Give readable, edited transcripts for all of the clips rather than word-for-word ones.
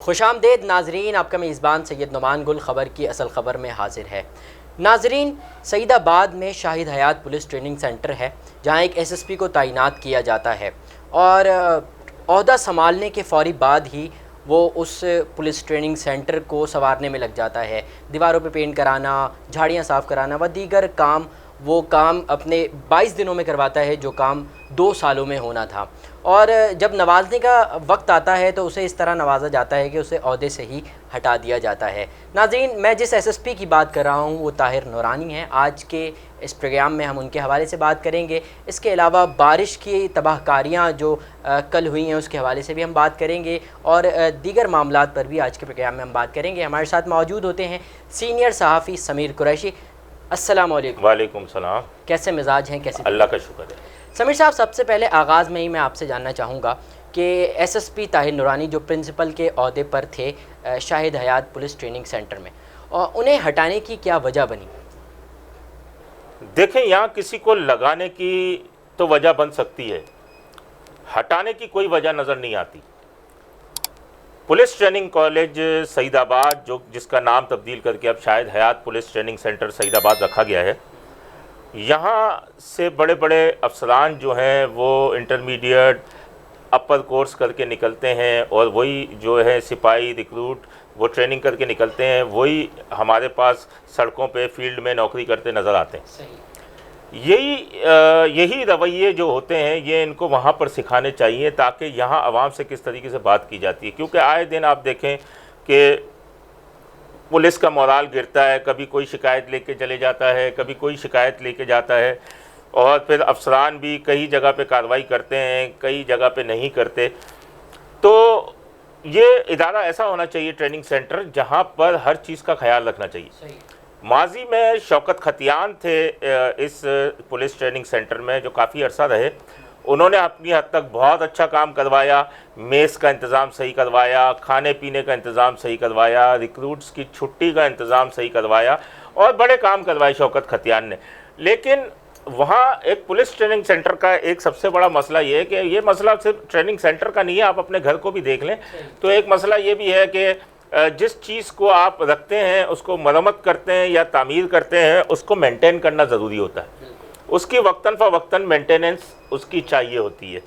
खुशामदेद नाजरीन, आपका मेज़बान सैयद नुमान गुल ख़बर की असल ख़बर में हाजिर है। नाजरीन, सईदाबाद में शाहिद हयात पुलिस ट्रेनिंग सेंटर है जहां एक एसएसपी को तैनात किया जाता है और ओहदा संभालने के फ़ौरी बाद ही वो उस पुलिस ट्रेनिंग सेंटर को संवारने में लग जाता है। दीवारों पे पेंट कराना, झाड़ियाँ साफ़ कराना व दीगर काम वो काम अपने 22 दिनों में करवाता है जो काम 2 सालों में होना था। और जब नवाजने का वक्त आता है तो उसे इस तरह नवाजा जाता है कि उसे ओहदे से ही हटा दिया जाता है। नाज़रीन, मैं जिस एसएसपी की बात कर रहा हूँ वो ताहिर नूरानी हैं। आज के इस प्रोग्राम में हम उनके हवाले से बात करेंगे। इसके अलावा बारिश की तबाहकारियाँ जो कल हुई हैं उसके हवाले से भी हम बात करेंगे और दीगर मामलात पर भी आज के प्रोग्राम में हम बात करेंगे। हमारे साथ मौजूद होते हैं सीनियर सहाफ़ी समीर कुरैशी। अस्सलाम वालेकुम। वालेकुम सलाम। कैसे मिजाज हैं, कैसे? अल्लाह का शुक्र है। समीर साहब, सबसे पहले आगाज़ में ही मैं आपसे जानना चाहूँगा कि एसएसपी ताहिर नूरानी जो प्रिंसिपल के ओहदे पर थे शाहिद हयात पुलिस ट्रेनिंग सेंटर में, और उन्हें हटाने की क्या वजह बनी? देखें, यहाँ किसी को लगाने की तो वजह बन सकती है, हटाने की कोई वजह नज़र नहीं आती। पुलिस ट्रेनिंग कॉलेज सईदाबाद, जो जिसका नाम तब्दील करके अब शाहिद हयात पुलिस ट्रेनिंग सेंटर सईदाबाद रखा गया है, यहाँ से बड़े बड़े अफसरान जो हैं वो इंटरमीडिएट अपर कोर्स करके निकलते हैं और वही जो है सिपाही रिक्रूट वो ट्रेनिंग करके निकलते हैं, वही हमारे पास सड़कों पे फील्ड में नौकरी करते नज़र आते हैं। यही रवैये जो होते हैं ये इनको वहाँ पर सिखाने चाहिए ताकि यहाँ आवाम से किस तरीके से बात की जाती है। क्योंकि आए दिन आप देखें कि पुलिस का मोराल गिरता है, कभी कोई शिकायत लेके चले जाता है, कभी कोई शिकायत लेके जाता है, और फिर अफसरान भी कई जगह पे कार्रवाई करते हैं, कई जगह पे नहीं करते। तो ये इदारा ऐसा होना चाहिए ट्रेनिंग सेंटर जहाँ पर हर चीज़ का ख्याल रखना चाहिए। माजी में शौकत खतियान थे इस पुलिस ट्रेनिंग सेंटर में, जो काफ़ी अरसा रहे। उन्होंने अपनी हद तक बहुत अच्छा काम करवाया, मेस का इंतज़ाम सही करवाया, खाने पीने का इंतज़ाम सही करवाया, रिक्रूट्स की छुट्टी का इंतज़ाम सही करवाया और बड़े काम करवाए शौकत खतियान ने। लेकिन वहाँ एक पुलिस ट्रेनिंग सेंटर का एक सबसे बड़ा मसला ये है कि ये मसला सिर्फ ट्रेनिंग सेंटर का नहीं है, आप अपने घर को भी देख लें तो एक मसला ये भी है कि जिस चीज़ को आप रखते हैं उसको मरम्मत करते हैं या तामीर करते हैं, उसको मेंटेन करना ज़रूरी होता है। उसकी वक्तन फ़वक्तन मेंटेनेंस उसकी चाहिए होती है।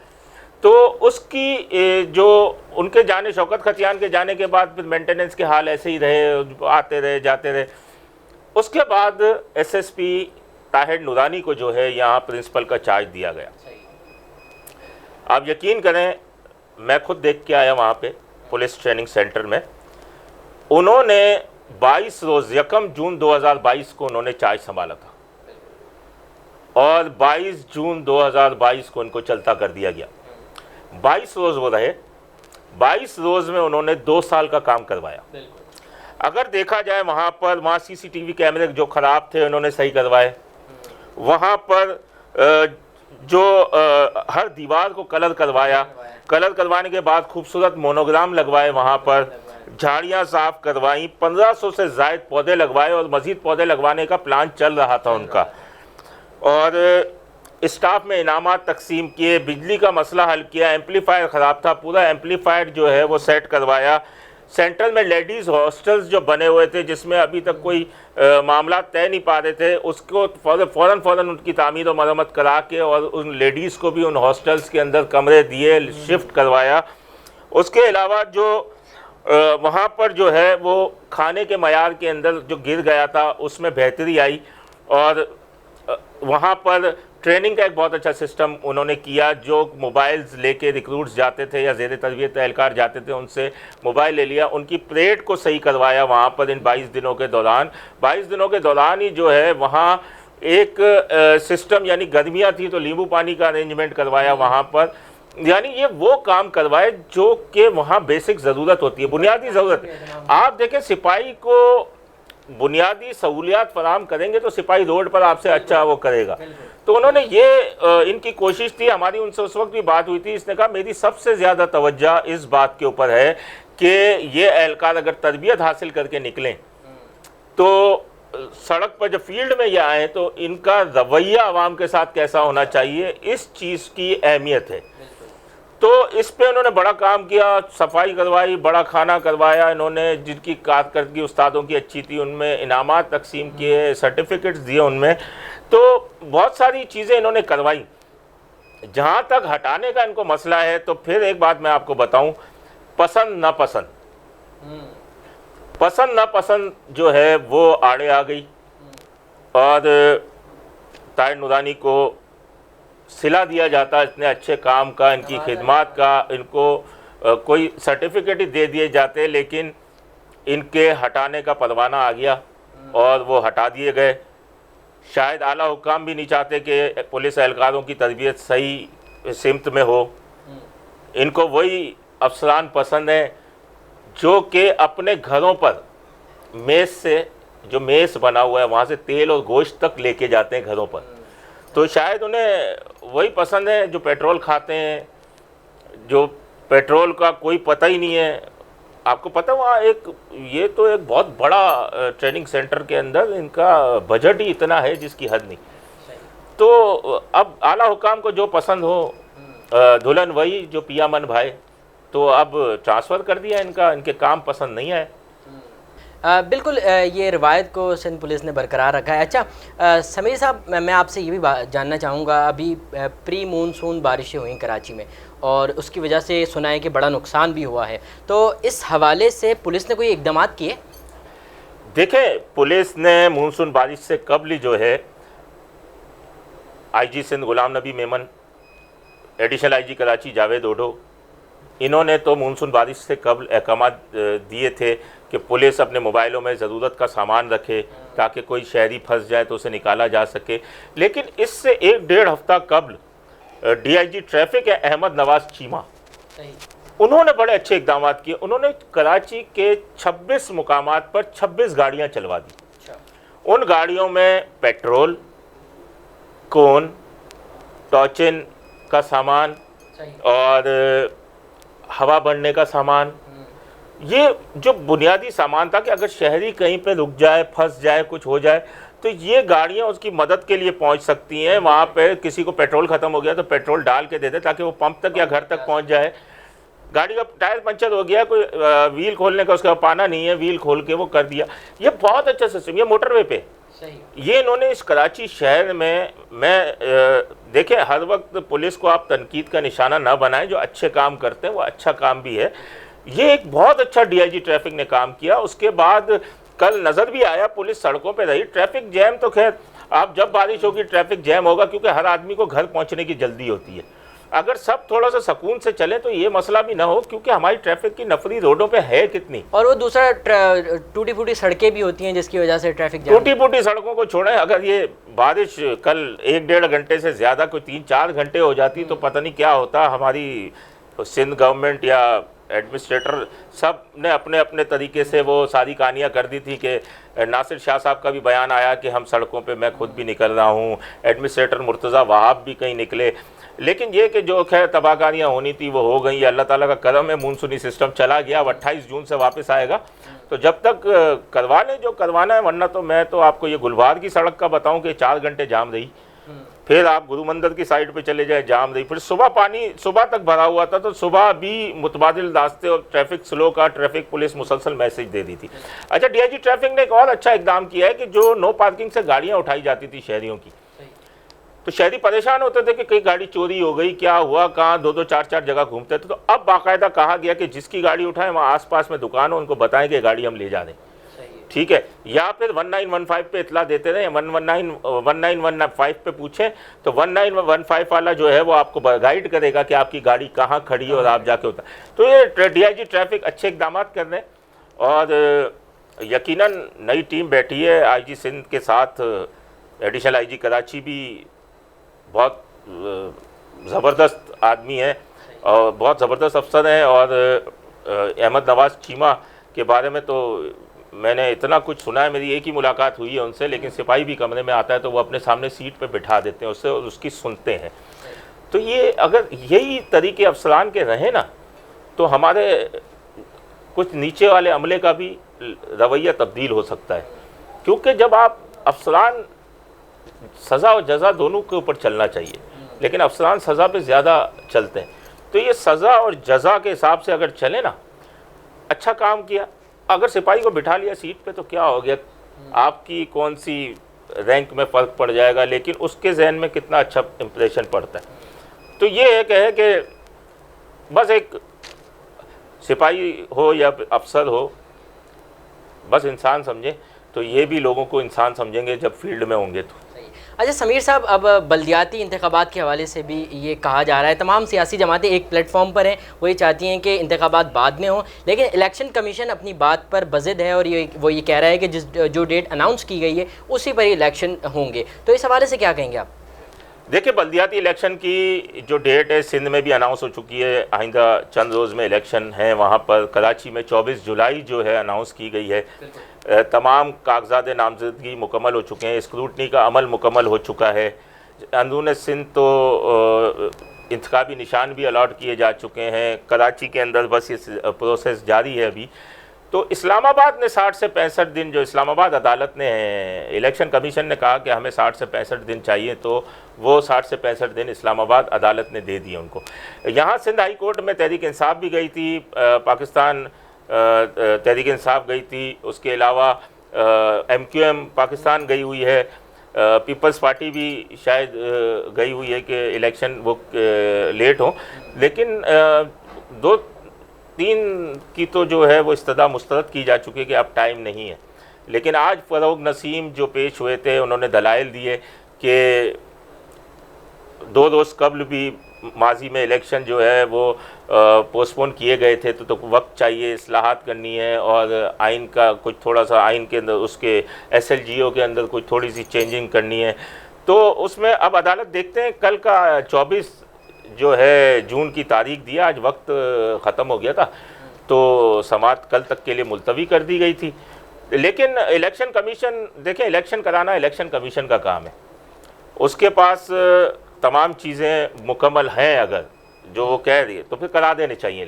तो उसकी जो उनके जाने, शौकत खतियान के जाने के बाद फिर मेंटेनेंस के हाल ऐसे ही रहे, आते रहे जाते रहे। उसके बाद एसएसपी ताहिर नूरानी को जो है यहाँ प्रिंसिपल का चार्ज दिया गया। आप यकीन करें, मैं खुद देख के आया वहाँ पे पुलिस ट्रेनिंग सेंटर में। उन्होंने 22 रोज़ 1 जून 2022 को उन्होंने चार्ज संभाला था और 22 जून 2022 को उनको चलता कर दिया गया। 22 रोज़ वो रहे, 22 रोज़ में उन्होंने 2 साल का काम करवाया। अगर देखा जाए वहाँ सीसीटीवी कैमरे जो ख़राब थे उन्होंने सही करवाए, वहाँ पर हर दीवार को कलर करवाया, कलर करवाने के बाद खूबसूरत मोनोग्राम लगवाए, वहाँ पर झाड़ियाँ साफ़ करवाई, 1500 से ज़ायद पौधे लगवाए और मज़ीद पौधे लगवाने का प्लान चल रहा था उनका। और स्टाफ में इनामात तकसीम किए, बिजली का मसला हल किया, एम्पलीफायर ख़राब था, पूरा एम्पलीफायर जो है वो सेट करवाया। सेंटर में लेडीज़ हॉस्टल्स जो बने हुए थे जिसमें अभी तक कोई मामला तय नहीं पा रहे थे, उसको फ़ौरन उनकी तामीर और मरम्मत करा के और उन लेडीज़ को भी उन हॉस्टल्स के अंदर कमरे दिए, शिफ्ट करवाया। उसके अलावा जो वहाँ पर जो है वो खाने के मयार के अंदर जो गिर गया था उसमें बेहतरी आई और वहाँ पर ट्रेनिंग का एक बहुत अच्छा सिस्टम उन्होंने किया। जो मोबाइल्स लेके रिक्रूट्स जाते थे या ज़ेर तरबियत एहलकार जाते थे उनसे मोबाइल ले लिया, उनकी परेड को सही करवाया वहाँ पर इन 22 दिनों के दौरान। 22 दिनों के दौरान ही जो है वहाँ एक सिस्टम, यानी गर्मियाँ थी तो नींबू पानी का अरेंजमेंट करवाया वहाँ पर। यानी ये वो काम करवाए जो कि वहाँ बेसिक ज़रूरत होती है, बुनियादी ज़रूरत। आप देखें, सिपाही को बुनियादी सहूलियात फराम करेंगे तो सिपाही रोड पर आपसे अच्छा वो करेगा। तो उन्होंने ये इनकी कोशिश थी। हमारी उनसे उस वक्त भी बात हुई थी, इसने कहा मेरी सबसे ज़्यादा तवज्जो इस बात के ऊपर है कि ये एहलकार अगर तरबियत हासिल करके निकलें तो सड़क पर जब फील्ड में ये आए तो इनका रवैया आवाम के साथ कैसा होना चाहिए, इस चीज़ की अहमियत है। तो इस पे उन्होंने बड़ा काम किया, सफाई करवाई, बड़ा खाना करवाया इन्होंने, जिनकी कारकर्दगी उस्तादों की अच्छी थी उनमें इनामात तकसीम किए, सर्टिफिकेट्स दिए उनमें, तो बहुत सारी चीज़ें इन्होंने करवाई। जहाँ तक हटाने का इनको मसला है, तो फिर एक बात मैं आपको बताऊं, पसंद नापसंद, पसंद नापसंद जो है वो आड़े आ गई और ताहिर नूरानी को सिला दिया जाता इतने अच्छे काम का, इनकी खिदमत का, इनको कोई सर्टिफिकेट ही दे दिए जाते, लेकिन इनके हटाने का परवाना आ गया और वो हटा दिए गए। शायद आला हुक्काम भी नहीं चाहते कि पुलिस एहलकारों की तरबियत सही सिमत में हो। इनको वही अफसरान पसंद हैं जो कि अपने घरों पर मेस से, जो मेस बना हुआ है वहाँ से तेल और गोश्त तक लेके जाते हैं घरों पर। तो शायद उन्हें वही पसंद है जो पेट्रोल खाते हैं, जो पेट्रोल का कोई पता ही नहीं है। आपको पता वहाँ ये तो एक बहुत बड़ा ट्रेनिंग सेंटर के अंदर इनका बजट ही इतना है जिसकी हद नहीं। तो अब आला हुकाम को जो पसंद हो, दुल्हन वही जो पिया मन भाई, तो अब ट्रांसफ़र कर दिया इनका, इनके काम पसंद नहीं आए। बिल्कुल, ये रिवायत को सिंध पुलिस ने बरकरार रखा है। अच्छा समीर साहब, मैं आपसे ये भी जानना चाहूँगा, अभी प्री मानसून बारिशें हुई कराची में और उसकी वजह से सुना है कि बड़ा नुकसान भी हुआ है, तो इस हवाले से पुलिस ने कोई इक़दाम किए? देखें, पुलिस ने मानसून बारिश से कबल जो है IG Sindh Ghulam Nabi Memon, additional IG Karachi Javed ओढो, इन्होंने तो मानसून बारिश से कबल अहकामात दिए थे कि पुलिस अपने मोबाइलों में ज़रूरत का सामान रखे ताकि कोई शहरी फंस जाए तो उसे निकाला जा सके। लेकिन इससे 1-1.5 हफ्ता कबल DIG ट्रैफिक है अहमद नवाज चीमा, उन्होंने बड़े अच्छे इक़दाम किए। उन्होंने कराची के 26 मुकामात पर 26 गाड़ियाँ चलवा दी। उन गाड़ियों में पेट्रोल, कोन, टॉर्चिन का सामान और हवा भरने का सामान, ये जो बुनियादी सामान था कि अगर शहरी कहीं पे रुक जाए, फंस जाए, कुछ हो जाए, तो ये गाड़ियाँ उसकी मदद के लिए पहुंच सकती हैं। वहाँ पे किसी को पेट्रोल ख़त्म हो गया तो पेट्रोल डाल के दे दे ताकि वो पंप तक या घर तक पहुंच जाए। गाड़ी का टायर पंचर हो गया, कोई व्हील खोलने का उसका पाना नहीं है, व्हील खोल के वो कर दिया। ये बहुत अच्छा सिस्टम, ये मोटरवे पे ये इन्होंने इस कराची शहर में, मैं देखें, हर वक्त पुलिस को आप तनकीद का निशाना ना बनाएं, जो अच्छे काम करते हैं वो अच्छा काम भी है। ये एक बहुत अच्छा DIG ट्रैफिक ने काम किया। उसके बाद कल नज़र भी आया, पुलिस सड़कों पे रही। ट्रैफिक जैम तो खैर, आप जब बारिश होगी ट्रैफिक जैम होगा, क्योंकि हर आदमी को घर पहुंचने की जल्दी होती है। अगर सब थोड़ा सा सुकून से चले तो ये मसला भी ना हो, क्योंकि हमारी ट्रैफिक की नफरी रोडों पे है कितनी। और वो दूसरा टूटी फूटी सड़कें भी होती हैं जिसकी वजह से ट्रैफिक जाम। टूटी फूटी सड़कों को छोड़ें, अगर ये बारिश कल 1-1.5 घंटे से ज़्यादा कोई 3-4 घंटे हो जाती तो पता नहीं क्या होता। हमारी सिंध गवर्नमेंट या एडमिनिस्ट्रेटर सब ने अपने अपने तरीके से वो सारी कहानियाँ कर दी थी कि नासिर शाह साहब का भी बयान आया कि हम सड़कों पे, मैं खुद भी निकल रहा हूँ, एडमिनिस्ट्रेटर मुर्तज़ा वहाब भी कहीं निकले। लेकिन ये कि जो खैर तबाहकारियाँ होनी थी वो हो गई। अल्लाह ताला का करम है, मानसूनी सिस्टम चला गया, अब 28 जून से वापस आएगा। तो जब तक करवा लें जो करवाना है, वरना तो मैं तो आपको ये गुलबार की सड़क का बताऊं कि 4 घंटे जाम रही। फिर आप गुरु मंदिर की साइड पे चले जाए, जाम रही। फिर सुबह पानी सुबह तक भरा हुआ था, तो सुबह भी मुतबादिल रास्ते और ट्रैफिक स्लो का ट्रैफिक पुलिस मुसलसल मैसेज दे दी थी। अच्छा, DIG ट्रैफिक ने एक और अच्छा इकदाम किया है कि जो नो पार्किंग से गाड़ियाँ उठाई जाती थी शहरियों की, तो शहरी परेशान होते थे कि कहीं गाड़ी चोरी हो गई, क्या हुआ, कहाँ 2-2 4-4 जगह घूमते थे। तो अब बाकायदा कहा गया कि जिसकी गाड़ी उठाएं वहाँ आसपास में दुकान हो, उनको बताएं कि गाड़ी हम ले जा रहे हैं, ठीक है। या फिर 1915 पे इतला देते रहे, 1915 पे पूछें तो 1915 वाला जो है वो आपको गाइड करेगा कि आपकी गाड़ी कहाँ खड़ी है और आप जाके होता। तो ये DIG ट्रैफिक अच्छे इकदाम कर रहे हैं और यकीनन नई टीम बैठी है IG सिंध के साथ। एडिशनल IG कराची भी बहुत ज़बरदस्त आदमी है और बहुत ज़बरदस्त अफसर हैं। और अहमद नवाज चीमा के बारे में तो मैंने इतना कुछ सुना है, मेरी एक ही मुलाकात हुई है उनसे, लेकिन सिपाही भी कमरे में आता है तो वो अपने सामने सीट पे बिठा देते हैं उससे और उसकी सुनते हैं। तो ये अगर यही तरीके अफसरान के रहे ना, तो हमारे कुछ नीचे वाले अमले का भी रवैया तब्दील हो सकता है। क्योंकि जब आप अफसरान, सज़ा और जज़ा दोनों के ऊपर चलना चाहिए, लेकिन अफसरान सज़ा पे ज़्यादा चलते हैं। तो ये सज़ा और जज़ा के हिसाब से अगर चले ना, अच्छा काम किया, अगर सिपाही को बिठा लिया सीट पे तो क्या हो गया, आपकी कौन सी रैंक में फ़र्क पड़ जाएगा, लेकिन उसके जहन में कितना अच्छा इम्प्रेशन पड़ता है। तो ये एक है कि बस एक सिपाही हो या अफसर हो, बस इंसान समझे, तो ये भी लोगों को इंसान समझेंगे जब फील्ड में होंगे तो। अच्छा समीर साहब, अब बल्दियाती इंतखाबात के हवाले से भी ये कहा जा रहा है, तमाम सियासी जमातें एक प्लेटफॉर्म पर हैं, वो ये चाहती हैं कि इंतखाबात बाद में हों, लेकिन इलेक्शन कमीशन अपनी बात पर बज़िद है और वो ये कह रहा है कि जो डेट अनाउंस की गई है उसी पर ही इलेक्शन होंगे। तो इस हवाले से क्या कहेंगे आप? देखिए, बल्दियाती इलेक्शन की जो डेट है सिंध में भी अनाउंस हो चुकी है, आइंदा चंद रोज़ में इलेक्शन है। वहाँ पर कराची में 24 जुलाई जो है अनाउंस की गई है। तमाम कागजात नामजदगी मुकम्मल हो चुके हैं, स्क्रूटनी का अमल मुकम्मल हो चुका है। अंदरून सिंध तो इंतखाबी निशान भी अलॉट किए जा चुके हैं। कराची के अंदर बस ये प्रोसेस जारी है अभी। तो इस्लामाबाद ने 60 से 65 दिन, जो इस्लामाबाद अदालत ने, इलेक्शन कमीशन ने कहा कि हमें 60 से 65 दिन चाहिए, तो वो 60 से 65 दिन इस्लामाबाद अदालत ने दे दिए उनको। यहाँ सिंध हाई कोर्ट में तहरीक इंसाफ भी गई थी, पाकिस्तान तहरीक इंसाफ गई थी, उसके अलावा MQM पाकिस्तान गई हुई है, पीपल्स पार्टी भी शायद गई हुई है कि इलेक्शन वो लेट हो, लेकिन 2-3 की तो जो है वो इस्तदा मुस्तरद की जा चुकी है कि अब टाइम नहीं है। लेकिन आज फ़रोग नसीम जो पेश हुए थे, उन्होंने दलाइल दिए कि 2 रोज़ कबल भी माजी में इलेक्शन जो है वो पोस्टपोन किए गए थे, तो वक्त चाहिए, इस्लाहात करनी है और आइन का कुछ थोड़ा सा, आइन के अंदर उसके SLGO के अंदर कुछ थोड़ी सी चेंजिंग करनी है। तो उसमें अब अदालत देखते हैं, कल का 24 जो है जून की तारीख दिया, आज वक्त ख़त्म हो गया था, तो समाअत कल तक के लिए मुलतवी कर दी गई थी। लेकिन इलेक्शन कमीशन, देखें, इलेक्शन कराना इलेक्शन कमीशन का काम है, उसके पास तमाम चीज़ें मुकम्मल हैं। अगर जो वो कह रही है तो फिर करा देने चाहिए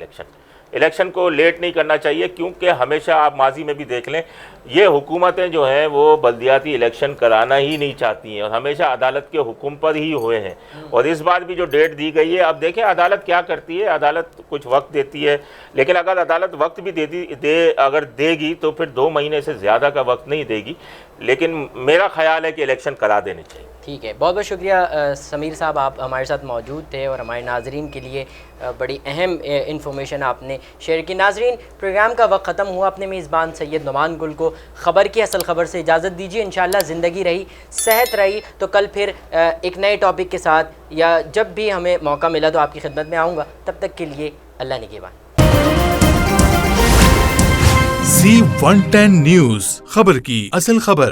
इलेक्शन को लेट नहीं करना चाहिए, क्योंकि हमेशा आप माजी में भी देख लें, ये हुकूमतें जो हैं वो बल्दियाती इलेक्शन कराना ही नहीं चाहती हैं और हमेशा अदालत के हुक्म पर ही हुए हैं। और इस बार भी जो डेट दी गई है, अब देखें अदालत क्या करती है। अदालत कुछ वक्त देती है, लेकिन अगर अदालत वक्त भी अगर देगी तो फिर 2 महीने से ज़्यादा का वक्त नहीं देगी। लेकिन मेरा ख्याल है कि इलेक्शन करा देने चाहिए। ठीक है, बहुत बहुत शुक्रिया समीर साहब, आप हमारे साथ मौजूद थे और हमारे नाजरीन के लिए बड़ी अहम इंफॉर्मेशन आपने शेयर की। नाजरीन, प्रोग्राम का वक्त ख़त्म हुआ। अपने मेज़बान सैयद नुमान गुल को ख़बर की असल ख़बर से इजाज़त दीजिए। इंशाअल्लाह ज़िंदगी रही, सेहत रही तो कल फिर एक नए टॉपिक के साथ या जब भी हमें मौका मिला तो आपकी खिदमत में आऊँगा। तब तक के लिए अल्लाह निगहबान। Z110 न्यूज़, खबर की असल खबर।